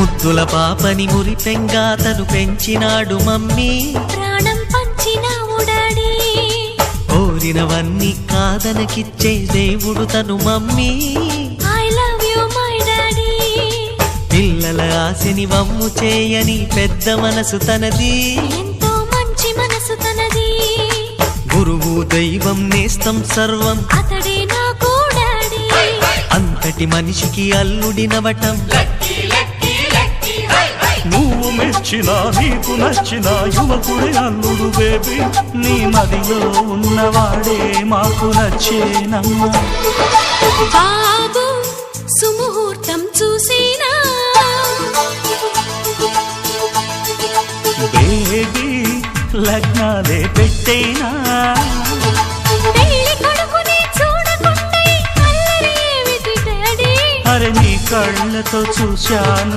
ముద్దుల పాపని మురిపెంగా తను పెంచినాడు మమ్మీ, ప్రాణం పంచినావు డాడీ. కోరినవన్నీ కాదనకిచ్చే దేవుడు తను mummy, I love you my daddy. పిల్లల ఆశని వమ్ము చేయని పెద్ద మనసు తనది, ఎంతో మంచి మనసు తనది. గురువు దైవం నేస్తం సర్వం అతడే నాకు డాడీ. అంతటి మనిషికి అల్లుడినవటం, నువ్వు మెచ్చినా నీకు నచ్చిన యువకుడే అల్లుడు బేబీ, నీ మదిలో ఉన్నవాడే మాకు నచ్చేనమ్మా. బాబు సుముహూర్తం చూసినా, బేబీ లగ్నాలే పెట్టేనా, పెళ్లి కొడుకుని చూడకుండా ఈ అల్లరి ఏమిటి డాడీ? అరే నీ కళ్ళతో చూశాను